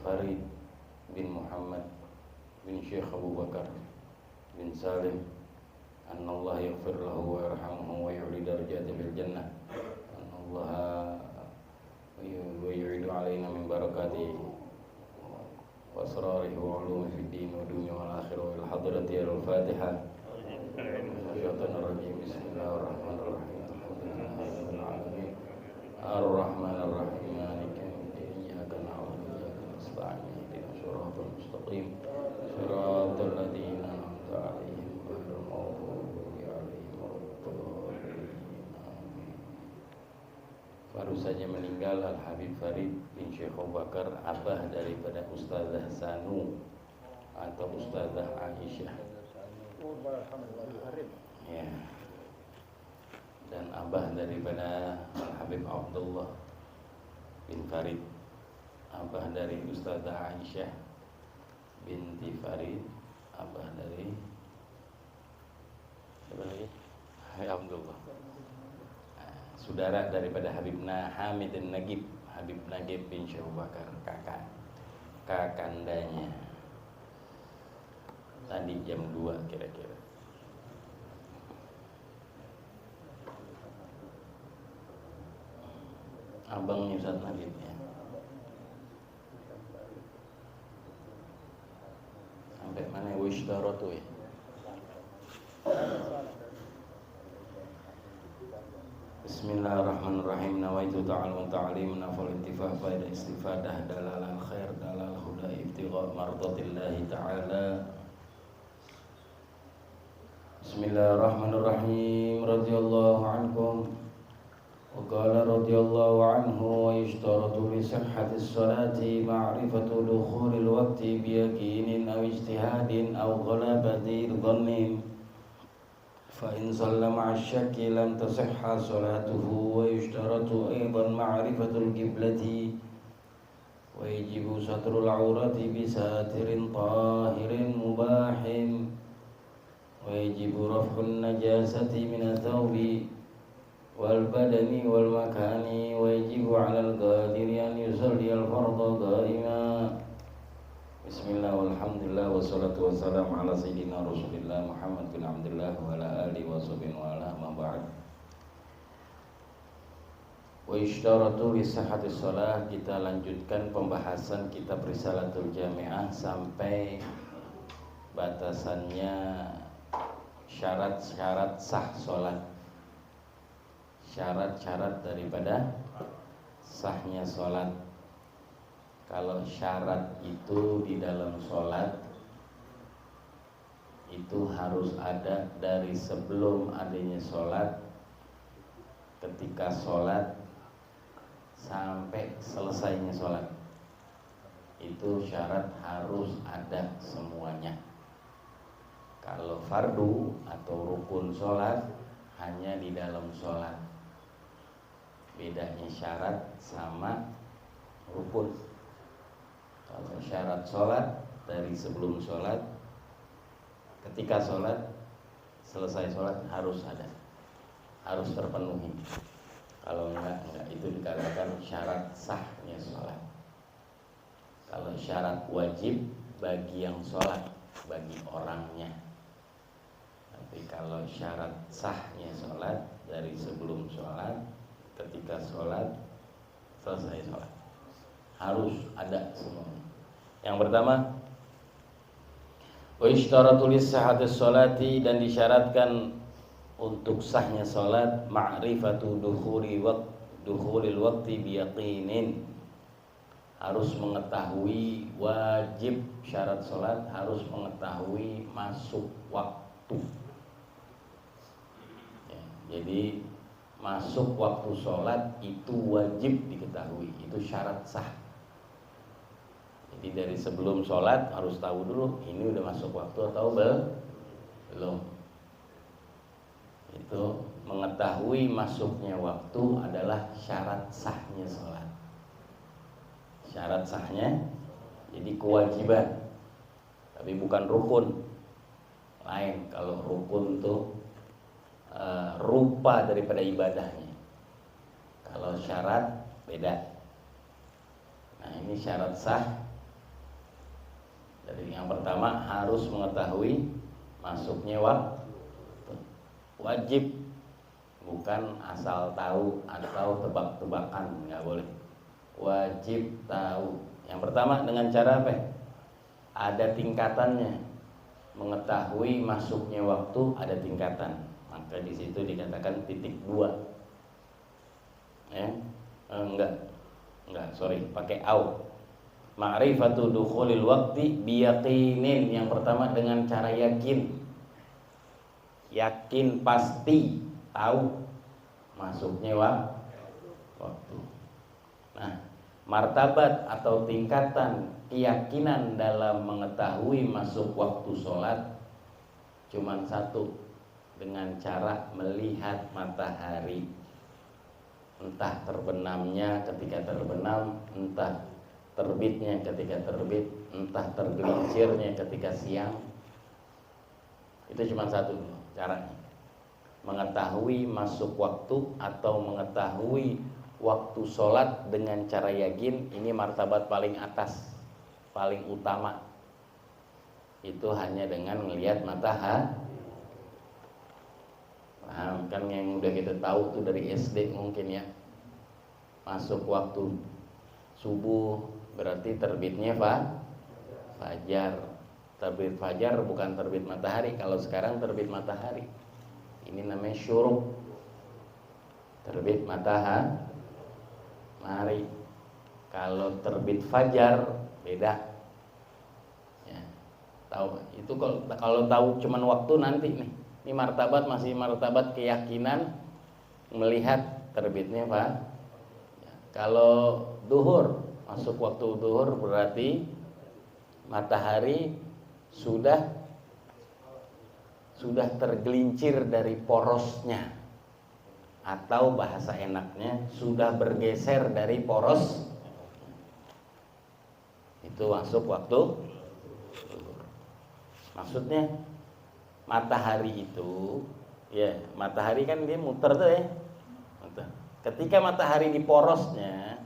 Farid bin Muhammad bin Syekh Abu Bakar bin Salim annallaha yaghfir lahu wa yarhamuhu wa yu'li darajatihi fil jannah annallaha wa yu'idu alaina min barakatihi wa asrarihi wa ulumihi fid din wa dunya wal akhirah wal hadrati al Fatihah. Bismillahirrahmanirrahim. Alhamdulillahirabbil alamin. Ar-Rahmanir Rahim. Maliki yaumiddin. Iyyaka na'budu wa iyyaka nasta'in. Ihdinas siratal mustaqim. Siratal ladzina an'amta 'alaihim ghairil maghdubi 'alaihim waladdallin. Amin. Baru saja meninggal Al-Habib Farid bin Syekh Abu Bakar, abah daripada Ustazah Sanu atau Ustazah Aisyah. Ya. Dan abah daripada Al-Habib Abdullah bin Farid, abah dari Ustazah Aisyah binti Farid, abah dari siapa lagi? Abdullah. Saudara daripada Habibna Hamid bin Nagib, Habib Nagib bin Syekh Abu Bakar, kakandanya. Tadi jam 2 kira-kira. Abangnya Ustaz Nagib ya. Sampai mana wisdaratu ya? Bismillahirrahmanirrahim. Nawaitu ta'alum ta'lim nafal intifah faidah istifadah dalal khair dalal huda ibtigha mardatillahi ta'ala. Bismillahirrahmanirrahim. Radhiyallahu ankum. Wa qala radhiyallahu anhu wa yashtaratu li sihhatis salati ma'rifatu dukhulil waqti bi yaqinin aw ijtihadin aw ghalabati dhannin. Fa in sallama asy-syakki lam tasihha salatuhu wa yushtaratu aidan ma'rifatul qiblati wa yajibu satrul aurati bi satirin tahirin mubahin wa yajibu raf'un najasati min ath-thawbi wal badani wal makani wa yajibu 'alal qadiri an yusalli al-fardha qa'ima. Bismillah walhamdulillah wassalatu wassalamu ala sayyidina Rasulillah Muhammad bin Abdullah wa ala alihi wa sahbihi wa ala ma ba'd. Wa ishtaratu li sihhatis shalah. Kita lanjutkan pembahasan kitab Risalatul Jami'ah sampai batasannya syarat-syarat sah salat. Syarat-syarat daripada sahnya salat. Kalau syarat itu di dalam sholat itu harus ada dari sebelum adanya sholat, ketika sholat, sampai selesainya sholat. Itu syarat harus ada semuanya. Kalau fardu atau rukun sholat hanya di dalam sholat. Bedanya syarat sama rukun. Kalau syarat sholat dari sebelum sholat, ketika sholat, selesai sholat harus ada, harus terpenuhi. Kalau enggak itu dikatakan syarat sahnya sholat. Kalau syarat wajib bagi yang sholat, bagi orangnya. Tapi kalau syarat sahnya sholat dari sebelum sholat, ketika sholat, selesai sholat, harus ada semuanya. Yang pertama, wa ishtaratu lis sihhatis sholati, dan disyaratkan untuk sahnya salat ma'rifatu dukhulil waqti biyaqinin, harus mengetahui, wajib syarat salat harus mengetahui masuk waktu. Ya, jadi masuk waktu salat itu wajib diketahui, itu syarat sah. Jadi dari sebelum sholat harus tahu dulu ini udah masuk waktu atau belum. Itu mengetahui masuknya waktu adalah syarat sahnya sholat. Syarat sahnya jadi kewajiban, tapi bukan rukun. Lain kalau rukun tuh rupa daripada ibadahnya. Kalau syarat beda. Nah ini syarat sah Jadi yang pertama harus mengetahui masuknya waktu. Wajib, bukan asal tahu atau tebak-tebakan, nggak boleh. Wajib tahu. Yang pertama dengan cara apa? Ada tingkatannya. Mengetahui masuknya waktu ada tingkatan. Maka di situ dikatakan titik 2. Pakai au. Ma'rifatu dukhulil waqti biyaqinin. Yang pertama dengan cara yakin. Yakin pasti tahu masuknya waktu. Nah, martabat atau tingkatan keyakinan dalam mengetahui masuk waktu sholat cuman satu, dengan cara melihat matahari. Entah terbenamnya ketika terbenam, entah terbitnya ketika terbit, entah tergelincirnya ketika siang. Itu cuma satu caranya. Mengetahui masuk waktu atau mengetahui waktu sholat dengan cara yakin, ini martabat paling atas, paling utama. Itu hanya dengan melihat matahari. Paham kan yang udah kita tahu tuh dari SD mungkin ya. Masuk waktu subuh berarti terbitnya fajar. Terbit fajar bukan terbit matahari. Kalau sekarang terbit matahari, ini namanya syuruk. Terbit matahari. Kalau terbit fajar beda. Ya, tahu itu kalau tahu cuman waktu nanti nih. Ini martabat masih martabat keyakinan melihat terbitnya ya. Kalau duhur, masuk waktu duhur berarti matahari sudah tergelincir dari porosnya, atau bahasa enaknya sudah bergeser dari poros. Itu masuk waktu. Maksudnya matahari itu, ya matahari kan dia muter tuh ya. Ketika matahari di porosnya,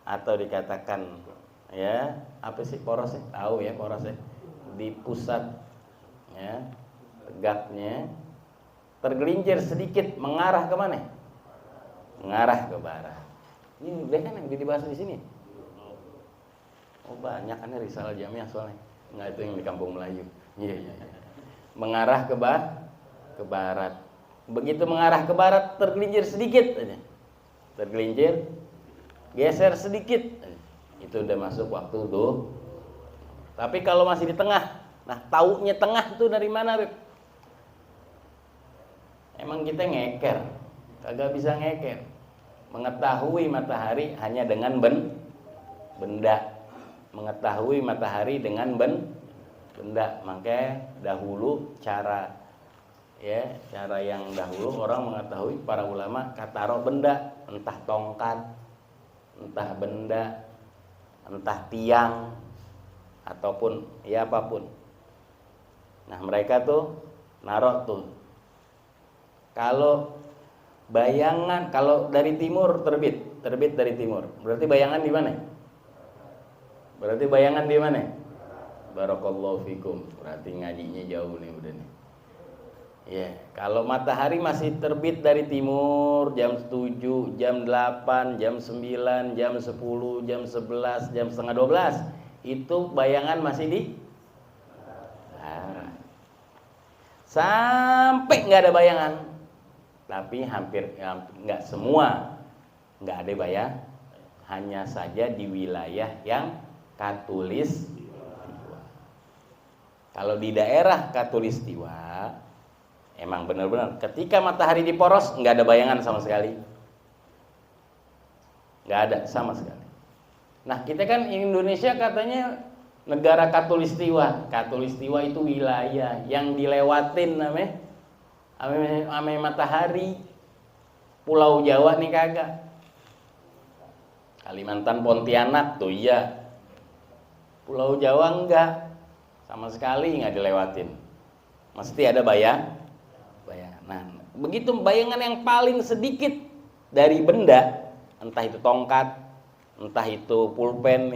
atau dikatakan ya apa sih porosnya? Tahu ya porosnya? Di pusat ya tegaknya, tergelincir sedikit mengarah ke mana? Mengarah ke barat. Ini udah kan yang dibahas di sini. Oh banyak kan risalah jamiah soalnya. Enggak, itu yang di Kampung Melayu. Iya. Mengarah ke barat. Begitu mengarah ke barat tergelincir sedikit aja. Tergelincir, geser sedikit. Itu udah masuk waktu tuh. Tapi kalau masih di tengah, nah taunya tengah tuh dari mana, Beb? Emang kita ngeker, kagak bisa ngeker. Mengetahui matahari hanya dengan benda. Mengetahui matahari dengan benda. Makanya dahulu cara yang dahulu orang mengetahui, para ulama taruh benda, entah tongkat, entah benda, entah tiang, ataupun ya apapun. Nah mereka tuh naruh tuh. Kalau bayangan, kalau dari timur terbit dari timur, berarti bayangan di mana? Berarti bayangan di mana? Barakallahu fikum. Berarti ngajinya jauh nih udah nih. Ya, kalau matahari masih terbit dari timur jam 7, jam 8, jam 9, jam 10, jam 11, jam setengah 12, itu bayangan masih di barat. Sampai nggak ada bayangan, tapi hampir nggak semua nggak ada bayang, hanya saja di wilayah yang Katulistiwa. Kalau di daerah Katulistiwa emang benar-benar ketika matahari di poros nggak ada bayangan sama sekali, nggak ada sama sekali. Nah kita kan Indonesia katanya negara Katulistiwa. Katulistiwa itu wilayah yang dilewatin namanya ame matahari. Pulau Jawa nih kagak. Kalimantan, Pontianak tuh iya. Pulau Jawa enggak, sama sekali nggak dilewatin. Mesti ada bayangan. Nah, begitu bayangan yang paling sedikit dari benda, entah itu tongkat, entah itu pulpen,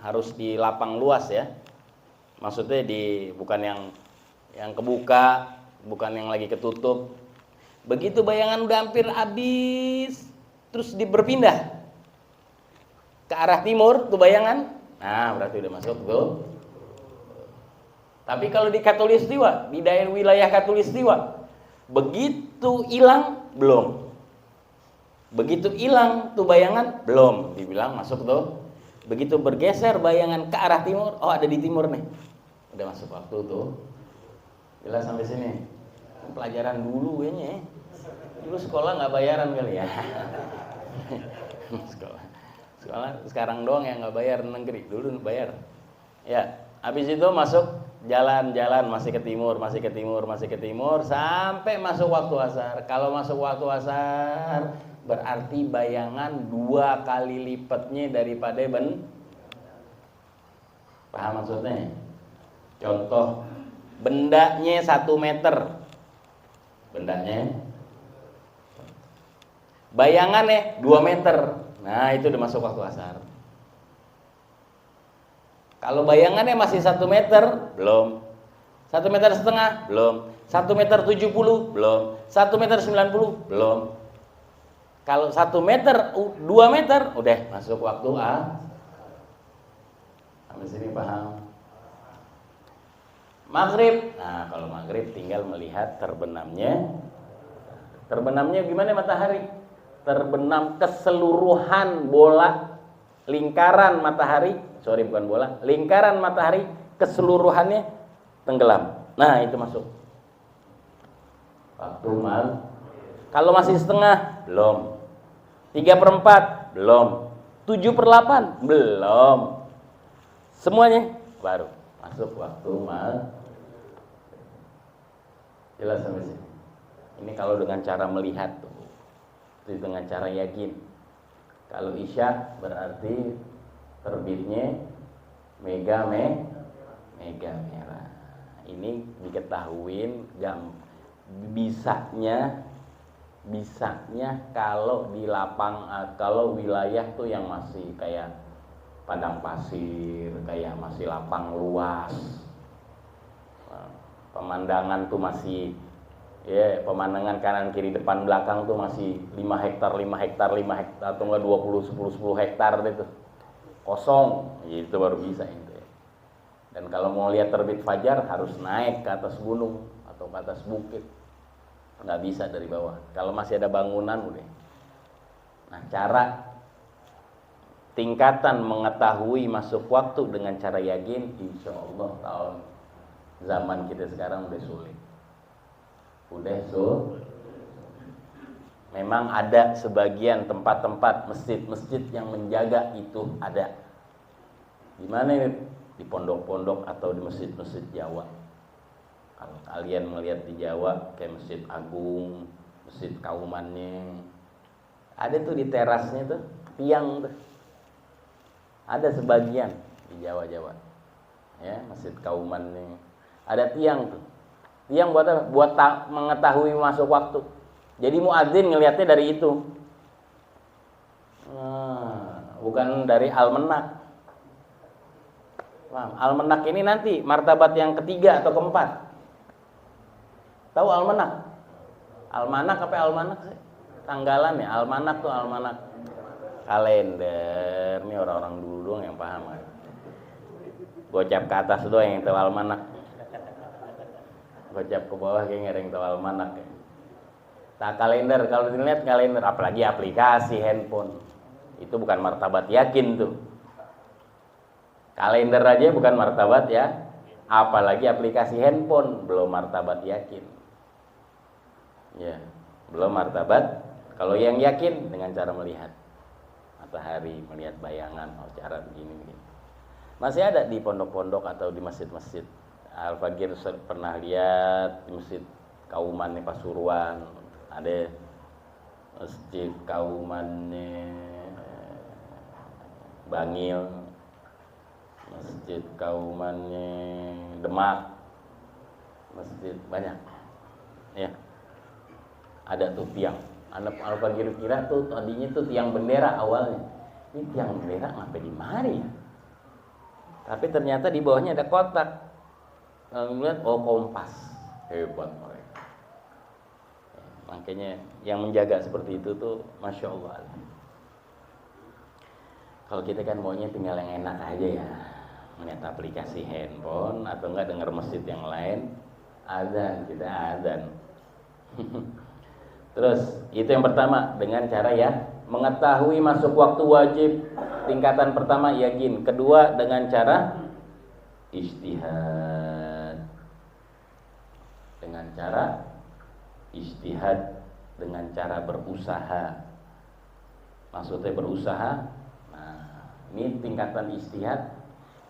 harus di lapang luas ya. Maksudnya bukan yang kebuka, bukan yang lagi ketutup. Begitu bayangan udah hampir habis, terus berpindah ke arah timur tuh bayangan. Nah, berarti udah masuk tuh. Tapi kalau di Katulistiwa, di daerah wilayah Katulistiwa, begitu hilang belum. Begitu hilang tuh bayangan belum, dibilang masuk tuh. Begitu bergeser bayangan ke arah timur, oh ada di timur nih. Udah masuk waktu tuh. Jelas sampai sini. Pelajaran dulu kayaknya. Dulu sekolah nggak bayaran kali ya. Sekolah sekarang doang yang nggak bayar negeri, dulu bayar. Ya, habis itu masuk jalan-jalan masih ke timur sampai masuk waktu asar. Kalau masuk waktu asar berarti bayangan 2 kali lipatnya daripada paham maksudnya? Contoh, bendanya 1 meter, bendanya, bayangannya 2 meter. Nah, itu udah masuk waktu asar. Kalau bayangannya masih 1 meter, belum. 1,5 meter, belum. 1,70 meter, belum. 1,90 meter, belum. Kalau 1 meter, 2 meter, udah masuk waktu A. Sampai sini paham? Maghrib. Nah, kalau maghrib tinggal melihat terbenamnya. Terbenamnya gimana matahari? Terbenam keseluruhan bola lingkaran matahari, bukan bola, lingkaran matahari keseluruhannya tenggelam. Nah, itu masuk waktu mal. Kalau masih setengah, belum. 3/4, belum. 7/8, belum. Semuanya baru masuk waktu mal. Jelas sampai sini. Ini kalau dengan cara melihat tuh. Itu dengan cara yakin. Kalau isya berarti terbitnya mega merah. Ini diketahuin bisanya kalau di kalau wilayah tuh yang masih kayak padang pasir, kayak masih lapang luas, pemandangan tuh masih pemandangan kanan kiri depan belakang tuh masih 5 hektar atau enggak 10 hektar itu kosong, itu baru bisa itu ya. Dan kalau mau lihat terbit fajar harus naik ke atas gunung atau ke atas bukit, nggak bisa dari bawah. Kalau masih ada bangunan udah. Nah, cara tingkatan mengetahui masuk waktu dengan cara yakin, insya Allah tahun zaman kita sekarang udah sulit. Memang ada sebagian tempat-tempat masjid-masjid yang menjaga itu ada. Di mana ini? Di pondok-pondok atau di masjid-masjid Jawa. Kalau kalian melihat di Jawa kayak Masjid Agung, Masjid Kaumannya, ada tuh di terasnya tuh tiang tuh. Ada sebagian di Jawa-Jawa. Ya, Masjid Kaumannya. Ada tiang tuh. Tiang buat apa? Buat mengetahui masuk waktu. Jadi muadzin ngelihatnya dari itu. Bukan dari almanak. Almanak ini nanti martabat yang ketiga atau keempat. Tahu almanak? Almanak apa almanak sih? Tanggalan ya, almanak tuh almanak. Kalender. Ini orang-orang dulu doang yang paham kan. Gocap ke atas doang yang tahu almanak. Gocap ke bawah kayaknya ada yang tahu almanak ya. Nah, kalender, kalau dilihat kalender, apalagi aplikasi handphone, itu bukan martabat yakin tuh. Kalender aja bukan martabat ya, apalagi aplikasi handphone, belum martabat yakin. Ya, belum martabat. Kalau yang yakin dengan cara melihat matahari, melihat bayangan, cara begini. Masih ada di pondok-pondok atau di masjid-masjid. Al-Fagir pernah lihat di Masjid Kauman Pasuruan, ada Masjid Kauman Bangil, Masjid Kauman Demak, masjid banyak ya. Ada tuh tiang. Al-Fagir kira tuh tadinya tuh tiang bendera awalnya. Ini tiang bendera ngapain di mana ya? Tapi ternyata di bawahnya ada kotak. melihat kompas, hebat mereka. Makanya yang menjaga seperti itu tuh Masya Allah. Kalau kita kan maunya tinggal yang enak aja ya, melihat aplikasi handphone atau enggak dengar masjid yang lain, azan, kita azan. Terus itu yang pertama, dengan cara ya mengetahui masuk waktu wajib, tingkatan pertama yakin. Kedua dengan cara ijtihad, dengan cara ijtihad, dengan cara berusaha. Maksudnya berusaha, nah ini tingkatan ijtihad.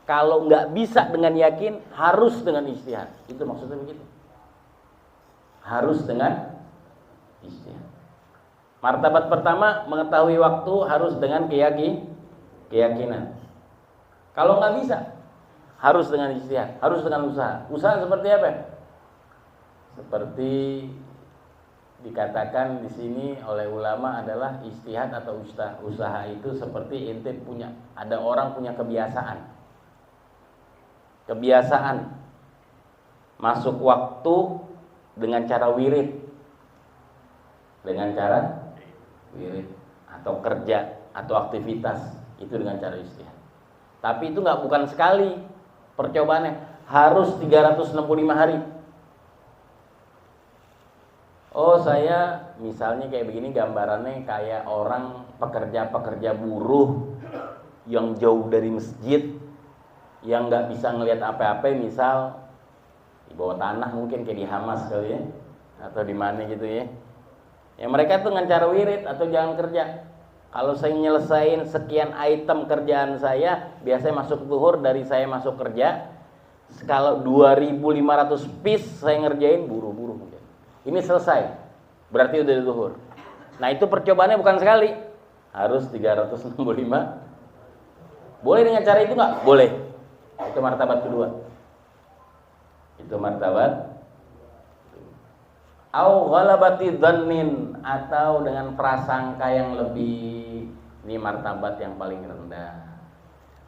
Kalau nggak bisa dengan yakin, harus dengan ijtihad. Itu maksudnya begitu. Harus dengan ijtihad. Martabat pertama mengetahui waktu harus dengan keyakinan. Kalau nggak bisa, harus dengan ijtihad, harus dengan usaha. Usaha seperti apa? Seperti dikatakan di sini oleh ulama adalah ijtihad atau usaha itu seperti ente punya, ada orang punya kebiasaan masuk waktu dengan cara wirid, atau kerja atau aktivitas itu dengan cara ijtihad. Tapi itu bukan sekali percobaannya, harus 365 hari. Oh, saya misalnya kayak begini gambarannya, kayak orang pekerja buruh yang jauh dari masjid, yang nggak bisa ngelihat apa-apa, misal di bawah tanah mungkin kayak di Hamas kali ya, atau di mana gitu ya. Ya mereka tuh dengan cara wirid atau jangan kerja. Kalau saya nyelesain sekian item kerjaan saya, biasanya masuk zuhur, dari saya masuk kerja, kalau 2.500 piece saya ngerjain buru-buru mungkin. Ini selesai, berarti udah zuhur. Nah itu percobaannya bukan sekali, harus 365. Boleh dengan cara itu nggak? Boleh. Itu martabat kedua. Itu martabat. Au ghalabati dhannin, atau dengan prasangka yang lebih. Ini martabat yang paling rendah.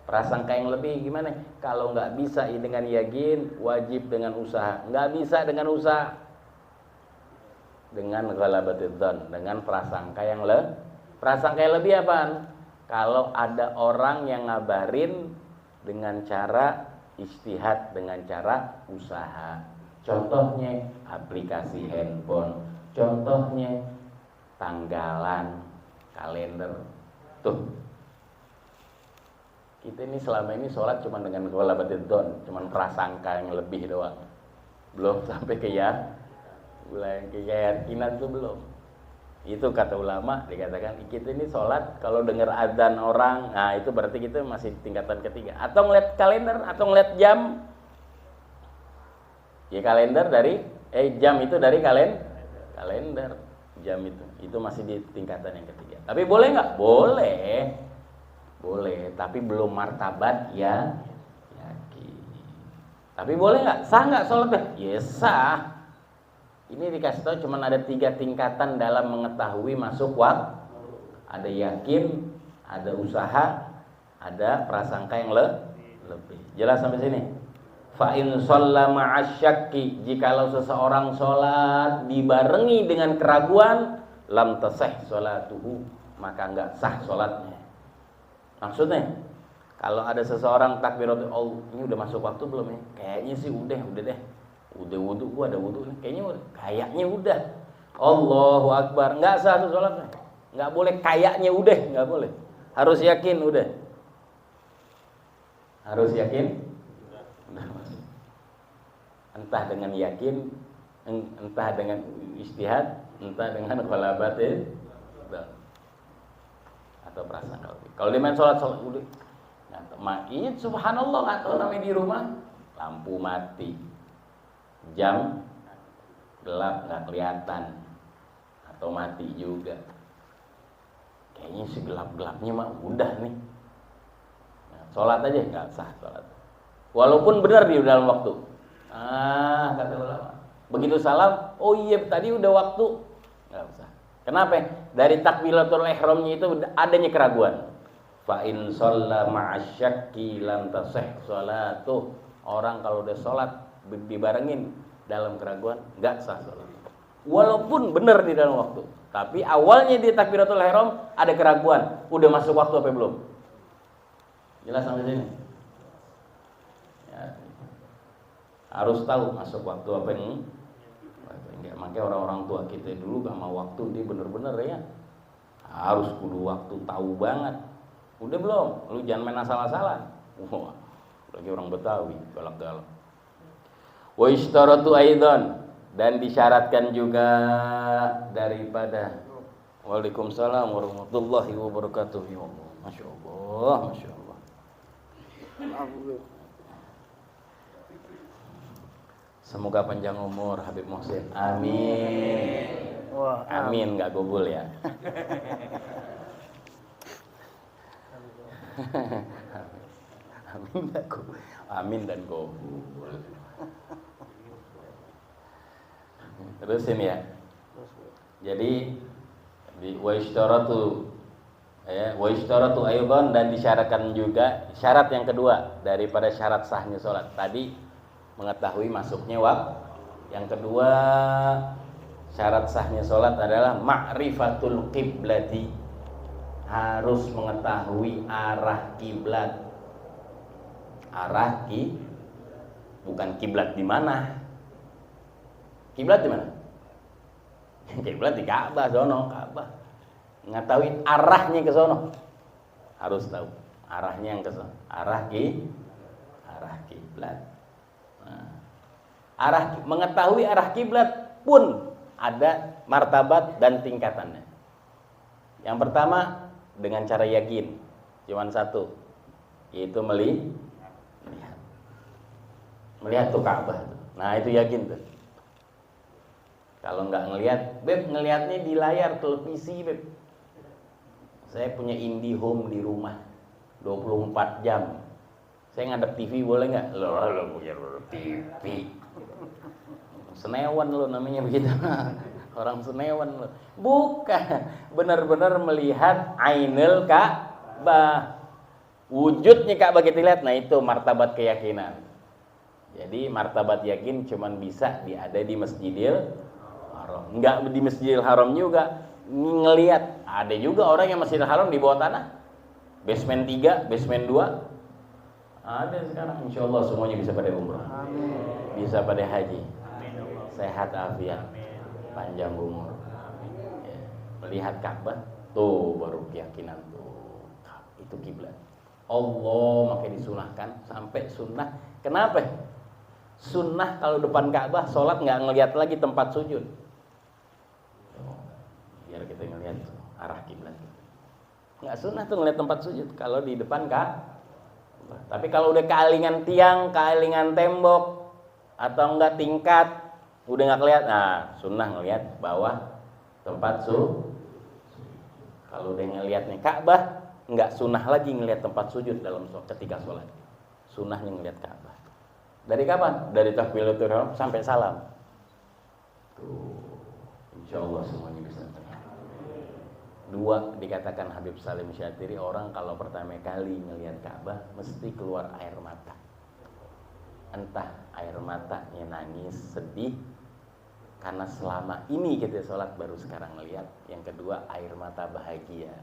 Prasangka yang lebih gimana? Kalau nggak bisa dengan yakin, wajib dengan usaha. Nggak bisa dengan usaha, dengan ghalabati dhann, dengan prasangka yang lebih. Prasangka yang lebih apaan? Kalau ada orang yang ngabarin dengan cara ijtihad, dengan cara usaha. Contohnya aplikasi handphone, contohnya tanggalan, kalender. Tuh, kita ini selama ini sholat cuma dengan ghalabati dhann, cuma prasangka yang lebih doang, belum sampai ke keyakinan tuh belum. Itu kata ulama, dikatakan kita ini sholat kalau dengar adzan orang, nah itu berarti kita masih tingkatan ketiga. Atau ngeliat kalender, atau ngeliat jam. Ya kalender dari jam itu dari kalender jam itu masih di tingkatan yang ketiga. Tapi boleh nggak? Boleh, tapi belum martabat ya yakin. Tapi boleh nggak? Sah nggak sholatnya? Ya sah. Ini dikasih tahu cuma ada 3 tingkatan dalam mengetahui masuk waktu. Ada yakin, ada usaha, ada prasangka yang lebih. Jelas sampai sini? Fa in shalla ma'asyakki, jikalau seseorang sholat dibarengi dengan keraguan, lam tasih sholatuhu, maka enggak sah sholatnya. Maksudnya, kalau ada seseorang takbiratul Allah, ini udah masuk waktu belum ya? Kayaknya sih udah deh. Udah wudu, gua ada wudu nih. Kayaknya udah. Allahu Akbar, enggak sah tuh sholatnya. Enggak boleh kayaknya udah, enggak boleh. Harus yakin udah. Harus yakin. Entah dengan yakin, entah dengan ijtihad, entah dengan ghalabati atau prasangka. Kalau dia main sholat udah, ini subhanallah nggak tahu namanya di rumah, lampu mati, jam gelap nggak kelihatan, atau mati juga. Kayaknya sih gelap-gelapnya mah udah nih. Nah, sholat aja nggak sah sholat. Walaupun benar di dalam waktu. Kata ulama. Begitu salam, oh iya tadi udah waktu. Nggak usah. Kenapa? Dari takbiratul ihramnya itu adanya keraguan. Fa in shalla ma'asyakki lam tasih sholatuh. Orang kalau udah sholat dibarengin dalam keraguan, nggak sah sholat. Walaupun benar di dalam waktu, tapi awalnya di takbiratul ihram ada keraguan, udah masuk waktu apa belum? Jelas sampai sini? Ya. Harus tahu masuk waktu apa ini. Enggak, makanya orang-orang tua kita dulu gak mau waktu, dia bener-bener ya harus kudu waktu, tahu banget. Udah belum? Lu jangan main asal-asalan. Wah, lagi orang Betawi galak-galak. Wa ishtaratu aidan, dan disyaratkan juga daripada. Waalaikumsalam warahmatullahi wabarakatuh. Ya Allah, masya Allah, masya Allah. Semoga panjang umur Habib Muhsin. Amin. Amin, nggak gobul ya. Amin nggak gobul. Amin dan gobul. Terusin ya. Jadi di wa ishtaratu aidan, dan disyaratkan juga syarat yang kedua daripada syarat sahnya sholat. Tadi mengetahui masuknya waktu. Yang kedua syarat sahnya sholat adalah ma'rifatul qiblati, harus mengetahui arah kiblat. Bukan kiblat di mana? Kiblat di mana? Kiblat di Ka'bah, sono Ka'bah. Ngetahui arahnya ke sono. Harus tahu arahnya yang ke sono. Arah kiblat. Mengetahui arah kiblat pun ada martabat dan tingkatannya. Yang pertama dengan cara yakin, cuman satu, yaitu melihat tuh Ka'bah. Nah itu yakin tuh. Kalau nggak ngelihat, Beb, ngelihatnya di layar televisi, Beb. Saya punya IndiHome di rumah 24 jam. Saya ngadep TV boleh nggak? Lo punya TV. Senewan lo namanya begitu. Orang senewan lo. Bukan, benar-benar melihat ainul Ka'bah. Wujudnya Ka'bah kita lihat. Nah itu martabat keyakinan. Jadi martabat yakin cuman bisa ada di Masjidil Haram. Enggak di Masjidil Haram juga ngelihat. Ada juga orang yang Masjidil Haram di bawah tanah. Basement 3, basement 2. Ada sekarang, insya Allah semuanya bisa pada umrah. Bisa pada haji. Sehat afiat, panjang umur. Ya. Melihat Ka'bah, tuh baru keyakinan tuh. Itu kiblat. Allah makanya disunahkan sampai sunnah. Kenapa? Sunnah kalau depan Ka'bah, sholat nggak ngelihat lagi tempat sujud. Biar kita ngelihat arah kiblat. Nggak sunnah tuh ngelihat tempat sujud kalau di depan Ka'bah. Tapi kalau udah kealingan tiang, kealingan tembok, atau enggak tingkat, udah nggak kelihatan. Nah, sunnah ngelihat bawah tempat sujud. Kalau udah ngelihat nih Ka'bah, nggak sunnah lagi ngelihat tempat sujud dalam ketika sholat. Sunnahnya ngelihat Ka'bah. Dari kapan? Dari takbiratul ihram sampai salam. Tuh, insya Allah semuanya bisa. Dua, dikatakan Habib Salim Syatiri, orang kalau pertama kali ngelihat Ka'bah mesti keluar air mata. Entah air matanya nangis, sedih karena selama ini kita sholat baru sekarang ngelihat. Yang kedua air mata bahagia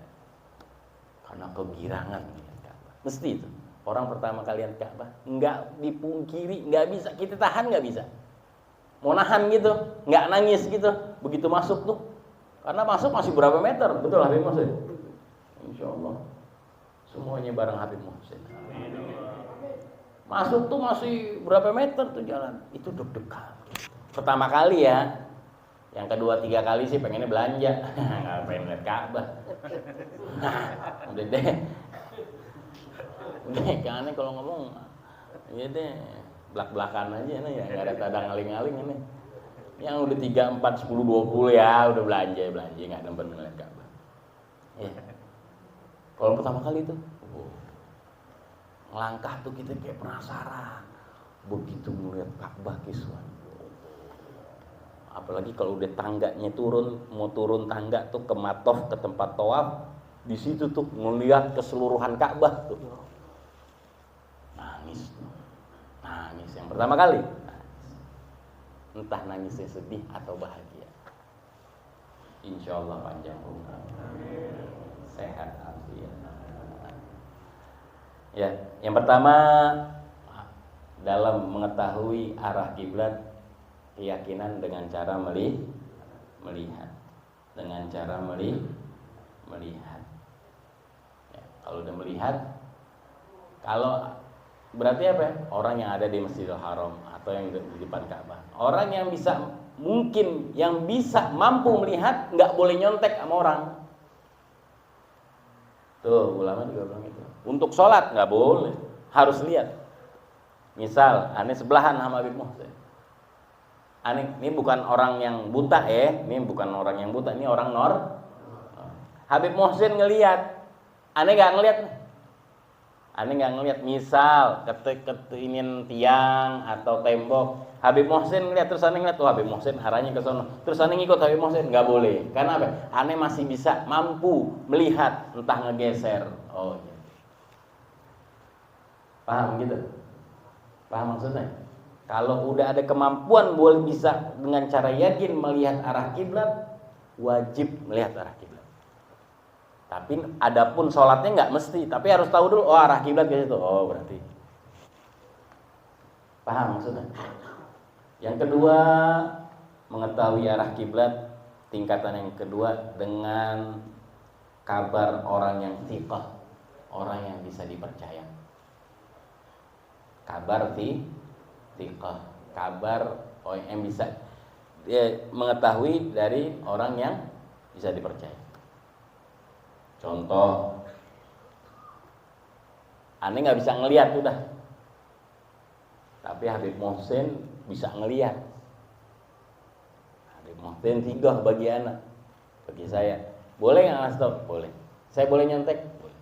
karena kegirangan ngelihat Ka'bah. Mesti itu. Orang pertama kali lihat Ka'bah nggak dipungkiri, nggak bisa kita tahan, nggak bisa. Mau nahan gitu, nggak nangis gitu. Begitu masuk tuh, karena masuk masih berapa meter, betul Habib Muhsin? Insya Allah semuanya bareng Habib Muhsin. Masuk tuh masih berapa meter tuh jalan, itu deg-degan. Pertama kali ya, yang kedua 3 kali sih pengennya belanja, nggak pengen lihat Ka'bah. Udah deh, karena kalau ngomong, ya deh, belak-belakan aja nih ya, nggak ada tanda ngaling-ngaling ini. Yang udah 3, 4, 10, 20 ya udah belanja nggak nempen ngeliat Ka'bah. Ya. Kalau pertama kali tuh, ngelangkah tuh kita kayak penasaran. Begitu melihat Ka'bah kiswan. Apalagi kalau udah tangganya turun, mau turun tangga tuh ke matof, ke tempat tawaf, di situ tuh ngelihat keseluruhan Ka'bah tuh. Nangis yang pertama kali. entah nangisnya sedih atau bahagia. Insya Allah panjang umur, sehat afiat. Ya, yang pertama dalam mengetahui arah kiblat, keyakinan dengan cara melihat, dengan cara melihat. Ya, kalau udah melihat, kalau berarti apa ya? Orang yang ada di Masjidil Haram atau yang di depan Ka'bah, orang yang bisa mungkin yang bisa mampu melihat nggak boleh nyontek sama orang. Tuh ulama juga bilang gitu. Untuk sholat nggak boleh, harus lihat. Misal, aneh sebelahan sama Habib Muhsin. Aneh ini bukan orang yang buta ini bukan orang yang buta, ini orang Habib Muhsin ngelihat, aneh nggak ngelihat. Aneh nggak ngelihat. Misal ketingin tiang atau tembok, Habib Muhsin ngelihat, terus aneh ngelihat, tuh Habib Muhsin arahnya ke sono, terus aneh ngikut Habib Muhsin, nggak boleh. Karena apa? Aneh masih bisa mampu melihat, entah ngegeser. Oh iya. Paham gitu? Paham maksudnya? Kalau udah ada kemampuan boleh bisa dengan cara yakin melihat arah kiblat, wajib melihat arah kiblat. Tapi adapun sholatnya nggak mesti, tapi harus tahu dulu, oh arah kiblat ke situ. Oh berarti paham maksudnya. Yang kedua, mengetahui arah kiblat, tingkatan yang kedua dengan kabar orang yang thiqah, orang yang bisa dipercaya. Kabar thiqah, kabar orang yang bisa mengetahui dari orang yang bisa dipercaya. Contoh, aneh nggak bisa ngelihat udah, tapi Habib Muhsin bisa ngelihat. Habib Muhsin thiqah bagi anak, bagi saya. Boleh nggak ngasih tau? Boleh. Saya boleh nyontek? Boleh.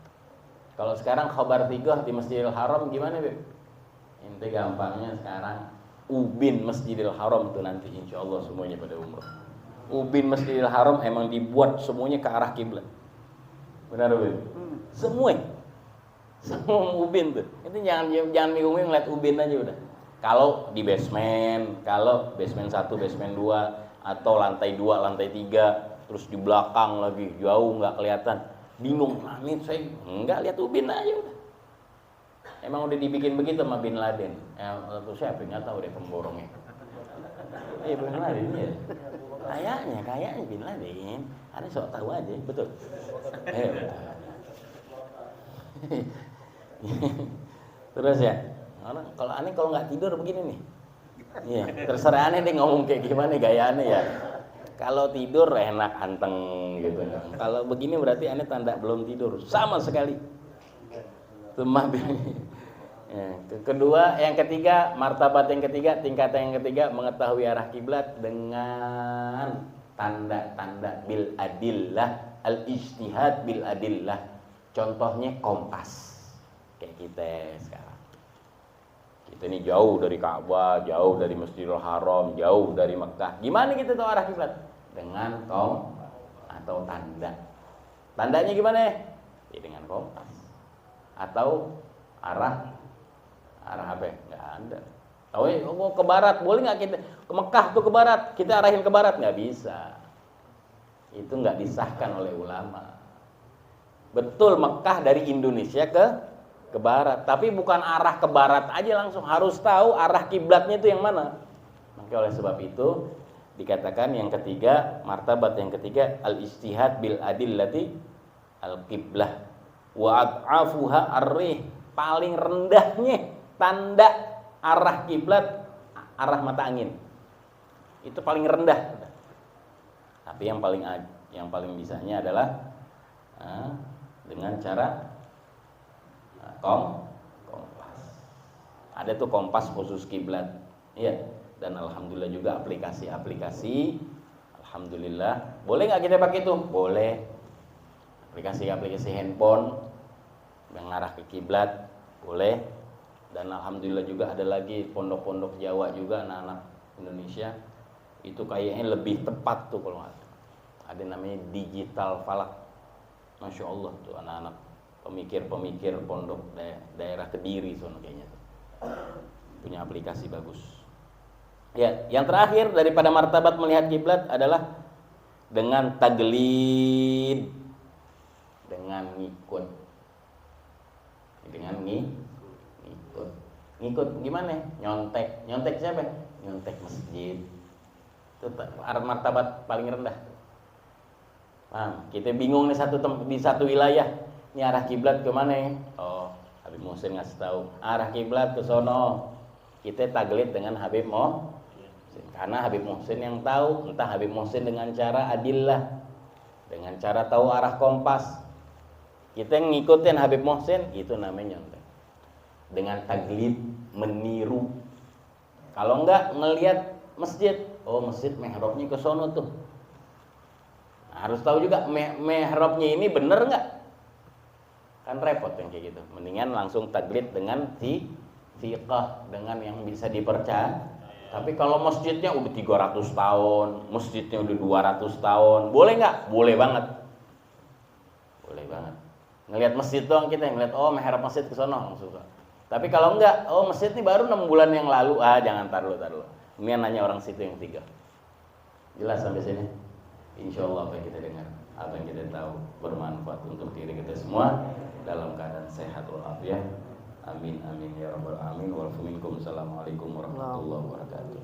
Kalau sekarang khabar thiqah di Masjidil Haram gimana, Beb? Inti gampangnya sekarang ubin Masjidil Haram tuh nanti insya Allah semuanya pada umroh. Ubin Masjidil Haram emang dibuat semuanya ke arah kiblat. Benar Beb? Semua ubin tuh. Itu jangan bingung ngeliat ubin aja udah. Kalau di basement, kalau basement 1, basement 2 atau lantai 2, lantai 3, terus di belakang lagi jauh nggak kelihatan, bingung. Nah, ini saya nggak lihat ubin aja udah. Emang udah dibikin begitu sama Bin Laden. Terus siapa nggak tahu deh pemborongnya. Bin Laden ya. Kayaknya Bin Laden. Aneh sok tahu aja, betul. Betul. Terus ya, kalau aneh kalau nggak tidur begini nih. Iya, terserah aneh deh ngomong kayak gimana gaya aneh ya. Kalau tidur enak anteng gitu. Kalau begini berarti aneh tanda belum tidur sama sekali. Ya, kedua, yang ketiga, martabat yang ketiga, tingkatan yang ketiga, mengetahui arah kiblat dengan tanda-tanda bil adillah, al ijtihad bil adillah. Contohnya kompas, kayak kita sekarang. Kita ini jauh dari Ka'bah, jauh dari Masjidil Haram, jauh dari Mekah. Gimana kita tahu arah kiblat? Dengan kompas atau tanda. Tandanya gimana? Ya dengan kompas. Atau arah apa? Nggak ada. Tahu ya, ke barat, boleh nggak kita ke Mekah tuh ke barat? Kita arahin ke barat nggak bisa. Itu nggak disahkan oleh ulama. Betul Mekah dari Indonesia ke barat, tapi bukan arah ke barat aja langsung, harus tahu arah kiblatnya itu yang mana. Maka oleh sebab itu dikatakan yang ketiga, martabat yang ketiga, al ijtihad bil adillati al qiblah wa ad'afuha ar-rih. Paling rendahnya tanda arah kiblat arah mata angin. Itu paling rendah. Tapi yang paling bisanya adalah dengan cara kompas. Ada tuh kompas khusus kiblat. Iya, dan alhamdulillah juga aplikasi-aplikasi. Alhamdulillah. Boleh nggak kita pakai itu? Boleh. Aplikasi handphone yang ngarah ke kiblat boleh. Dan alhamdulillah juga ada lagi pondok-pondok Jawa juga anak-anak Indonesia itu kayaknya lebih tepat tuh kalau ada namanya digital falak. Masya Allah tuh anak-anak pemikir pondok daerah Kediri sono kayaknya tuh punya aplikasi bagus. Ya, yang terakhir daripada martabat melihat kiblat adalah dengan taglid, dengan ngikut. Dengan ngikut. Ngikut gimana? Nyontek. Nyontek siapa? Nyontek masjid. Itu martabat paling rendah. Paham? Kita bingung nih di satu wilayah. Ini arah kiblat ke mana? Oh, Habib Muhsin ngasih tahu. Arah kiblat ke sono. Kita taglid dengan Habib Muhsin. Karena Habib Muhsin yang tahu, entah Habib Muhsin dengan cara adillah, dengan cara tahu arah kompas. Kita ngikutin Habib Muhsin, itu namanya nyontek. Dengan taglid, meniru. Kalau enggak ngelihat masjid, oh masjid mihrabnya ke sono tuh. Nah, harus tahu juga mihrabnya ini bener enggak? Kan repot yang kayak gitu. Mendingan langsung taglid dengan thiqah, dengan yang bisa dipercaya. Tapi kalau masjidnya udah 300 tahun, masjidnya udah 200 tahun, boleh nggak? Boleh banget. Boleh banget. Ngelihat masjid doang kita ngelihat, oh mihrab masjid ke sono langsung. Tapi kalau enggak, oh masjid ini baru 6 bulan yang lalu, jangan tar dulu. Ini nanya orang situ yang 3. Jelas sampai sini? Insya Allah apa yang kita dengar, apa yang kita tahu bermanfaat untuk diri kita semua dalam keadaan sehat walafiat. Amin amin ya rabbal alamin. Assalamualaikum warahmatullahi wabarakatuh.